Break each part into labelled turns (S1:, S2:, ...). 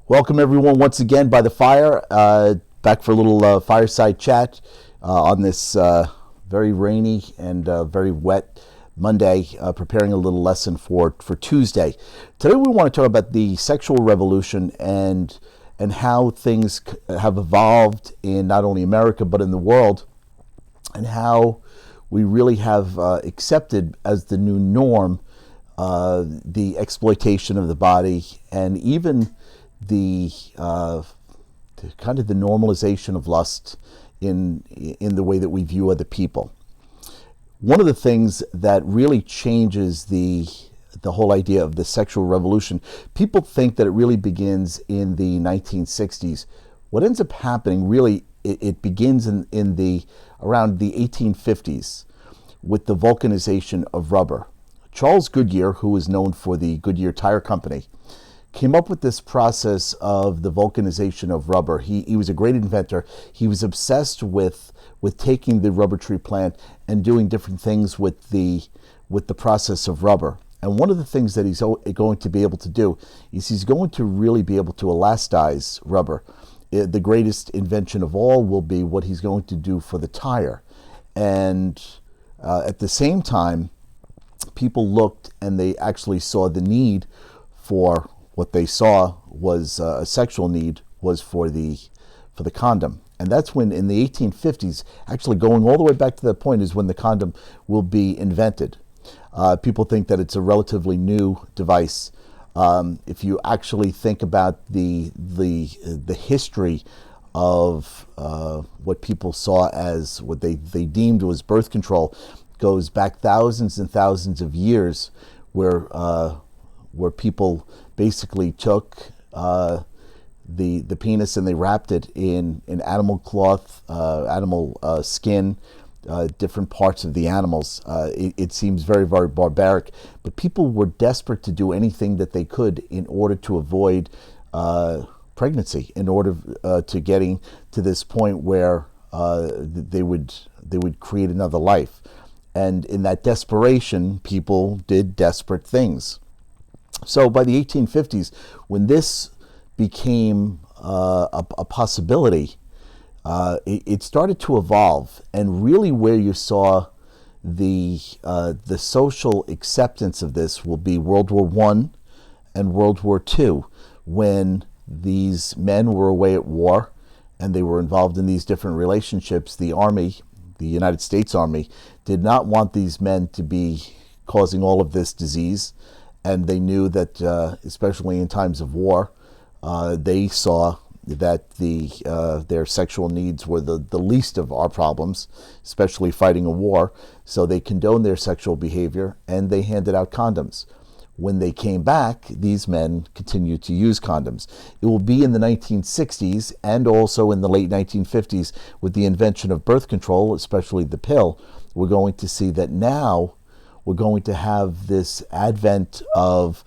S1: Welcome everyone once again by the fire, back for a little fireside chat on this very rainy and very wet Monday, preparing a little lesson for Tuesday. Today we want to talk about the sexual revolution and how things have evolved in not only America but in the world, and how we really have accepted as the new norm the exploitation of the body, and even the kind of the normalization of lust in the way that we view other people. One of the things that really changes the whole idea of the sexual revolution, people think that it really begins in the 1960s. What ends up happening really, it begins in the around the 1850s with the vulcanization of rubber. Charles Goodyear, who is known for the Goodyear Tire Company, came up with this process of the vulcanization of rubber. He was a great inventor. He was obsessed with taking the rubber tree plant and doing different things with the process of rubber. And one of the things that he's going to be able to do is he's going to really be able to elasticize rubber. The greatest invention of all will be what he's going to do for the tire. And at the same time, people looked and they actually saw the need for what they saw was a sexual need was for the condom. And that's when, in the 1850s, actually going all the way back to that point, is when the condom will be invented. People think that it's a relatively new device. If you actually think about the history of what people saw as what they deemed was birth control, goes back thousands and thousands of years, where people basically took the penis and they wrapped it in animal cloth, animal skin, different parts of the animals. It seems very, very barbaric, but people were desperate to do anything that they could in order to avoid pregnancy, in order to getting to this point where they would create another life. And in that desperation, people did desperate things. So by the 1850s, when this became a possibility, it started to evolve. And really where you saw the social acceptance of this will be World War I and World War II, when these men were away at war and they were involved in these different relationships. The Army, the United States Army, did not want these men to be causing all of this disease. And they knew that, especially in times of war, they saw that their sexual needs were the least of our problems, especially fighting a war. So they condoned their sexual behavior and they handed out condoms. When they came back, these men continued to use condoms. It will be in the 1960s and also in the late 1950s, with the invention of birth control, especially the pill, we're going to see that now we're going to have this advent of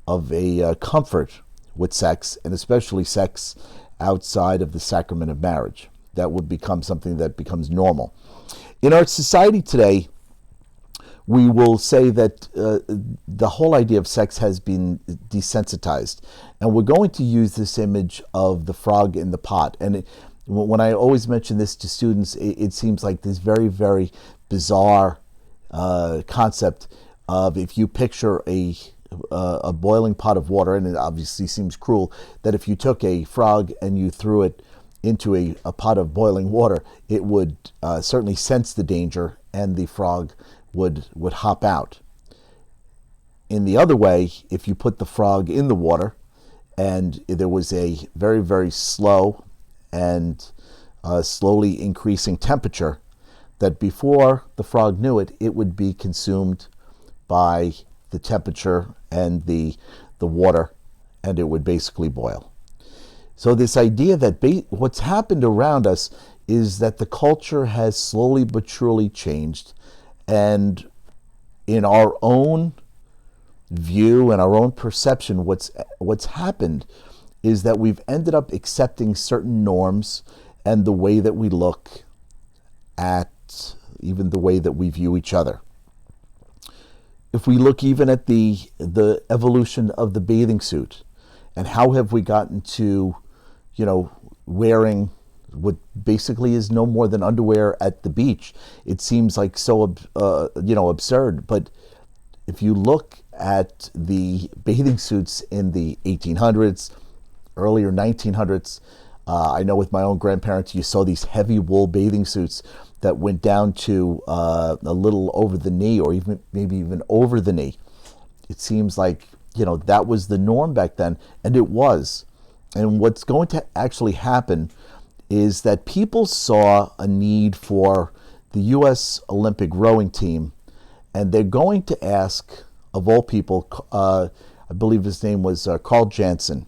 S1: a comfort with sex, and especially sex outside of the sacrament of marriage. That would become something that becomes normal. In our society today, we will say that the whole idea of sex has been desensitized. And we're going to use this image of the frog in the pot. And when I always mention this to students, it seems like this very, very bizarre concept of, if you picture a boiling pot of water, and it obviously seems cruel, that if you took a frog and you threw it into a pot of boiling water, it would certainly sense the danger and the frog would hop out. In the other way, if you put the frog in the water and there was a very, very slow and slowly increasing temperature, that before the frog knew it, it would be consumed by the temperature and the water, and it would basically boil. So this idea that what's happened around us is that the culture has slowly but surely changed, and in our own view and our own perception, what's happened is that we've ended up accepting certain norms and the way that we look at, even the way that we view each other. If we look even at the evolution of the bathing suit And how have we gotten to, wearing what basically is no more than underwear at the beach? It seems like so, absurd. But if you look at the bathing suits in the 1800s, earlier 1900s, I know with my own grandparents, you saw these heavy wool bathing suits that went down to a little over the knee, or maybe even over the knee. It seems like, that was the norm back then, and it was. And what's going to actually happen is that people saw a need for the U.S. Olympic rowing team, and they're going to ask, of all people, I believe his name was Carl Jansen,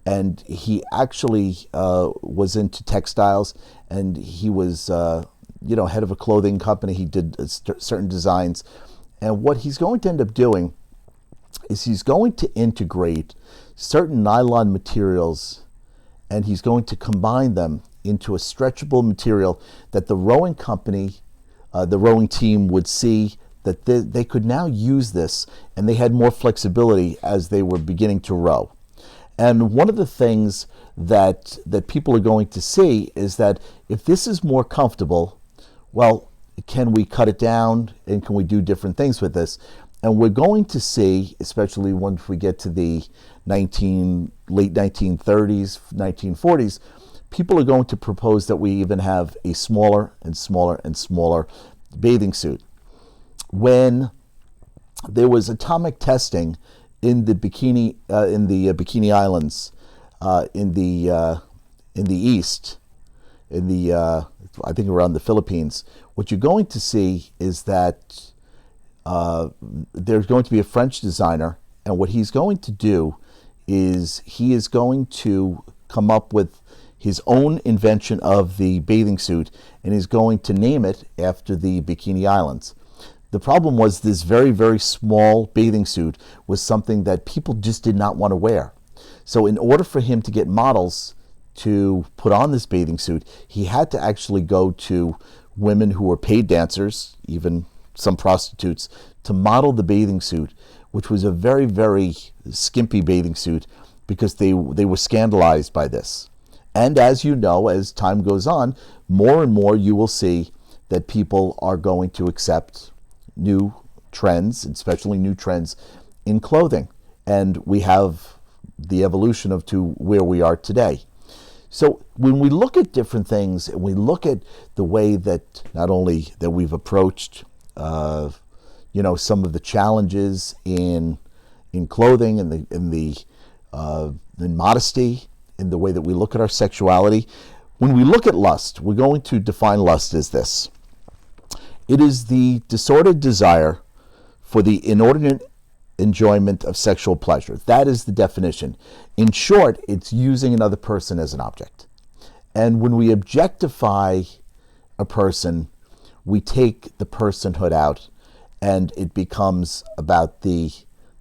S1: and he actually was into textiles, and he was, head of a clothing company. He did certain designs, and what he's going to end up doing is he's going to integrate certain nylon materials, and he's going to combine them into a stretchable material that the rowing company, the rowing team would see that they could now use this, and they had more flexibility as they were beginning to row. And one of the things that people are going to see is that if this is more comfortable, well, can we cut it down, and can we do different things with this? And we're going to see, especially once we get to the late 1930s, 1940s, people are going to propose that we even have a smaller and smaller and smaller bathing suit. When there was atomic testing in the Bikini Islands, in the East, I think around the Philippines, what you're going to see is that there's going to be a French designer, and what he's going to do is he is going to come up with his own invention of the bathing suit, and he's going to name it after the Bikini Islands. The problem was this very, very small bathing suit was something that people just did not want to wear. So in order for him to get models to put on this bathing suit, he had to actually go to women who were paid dancers, even some prostitutes, to model the bathing suit, which was a very, very skimpy bathing suit, because they were scandalized by this. And as you know, as time goes on, more and more you will see that people are going to accept new trends, especially new trends in clothing. And we have the evolution of to where we are today. So when we look at different things, and we look at the way that not only that we've approached some of the challenges in clothing, and in modesty, in the way that we look at our sexuality. When we look at lust, we're going to define lust as this. It is the disordered desire for the inordinate enjoyment of sexual pleasure. That is the definition. In short, it's using another person as an object. And when we objectify a person, we take the personhood out, and it becomes about the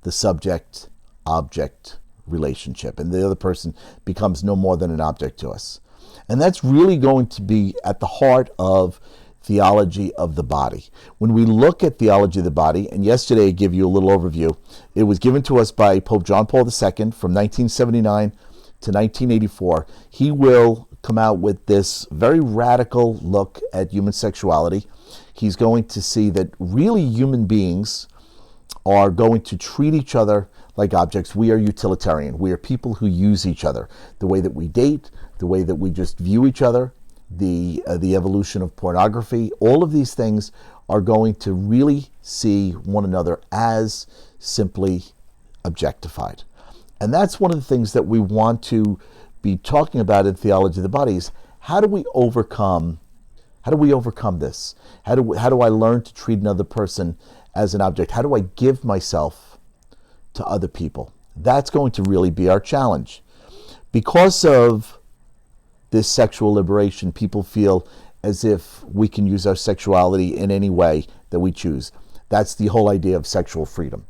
S1: subject-object relationship, and the other person becomes no more than an object to us. And that's really going to be at the heart of theology of the body. When we look at theology of the body, and yesterday I gave you a little overview, it was given to us by Pope John Paul II from 1979 to 1984. He will come out with this very radical look at human sexuality. He's going to see that really human beings are going to treat each other like objects. We are utilitarian. We are people who use each other. The way that we date, the way that we just view each other, the evolution of pornography, all of these things are going to really see one another as simply objectified. And that's one of the things that we want to be talking about in theology of the body is how do we overcome this? How do I learn to treat another person as an object? How do I give myself to other people? That's going to really be our challenge. Because of this sexual liberation, people feel as if we can use our sexuality in any way that we choose. That's the whole idea of sexual freedom.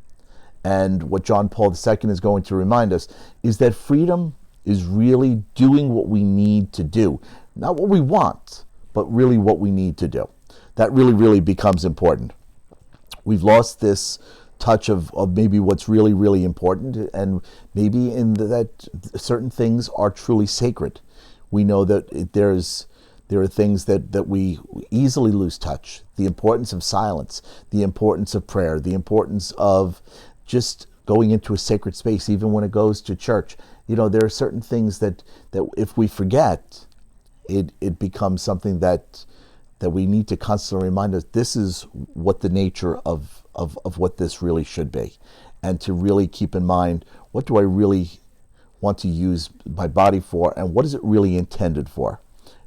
S1: And what John Paul II is going to remind us is that freedom is really doing what we need to do. Not what we want, but really what we need to do. That really, really becomes important. We've lost this touch of maybe what's really, really important, and maybe in that certain things are truly sacred. We know that there are things that we easily lose touch. The importance of silence, the importance of prayer, the importance of just going into a sacred space, even when it goes to church. There are certain things that if we forget, it becomes something that we need to constantly remind us, this is what the nature of what this really should be. And to really keep in mind, what do I really want to use my body for, and what is it really intended for?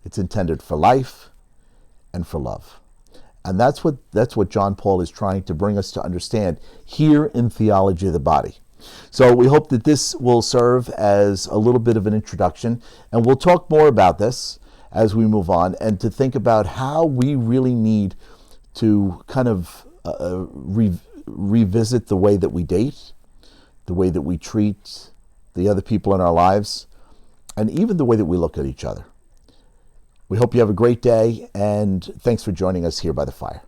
S1: It's intended for life and for love. And that's what John Paul is trying to bring us to understand here in Theology of the Body. So we hope that this will serve as a little bit of an introduction, and we'll talk more about this as we move on, and to think about how we really need to kind of revisit the way that we date, the way that we treat the other people in our lives, and even the way that we look at each other. We hope you have a great day, and thanks for joining us here by the fire.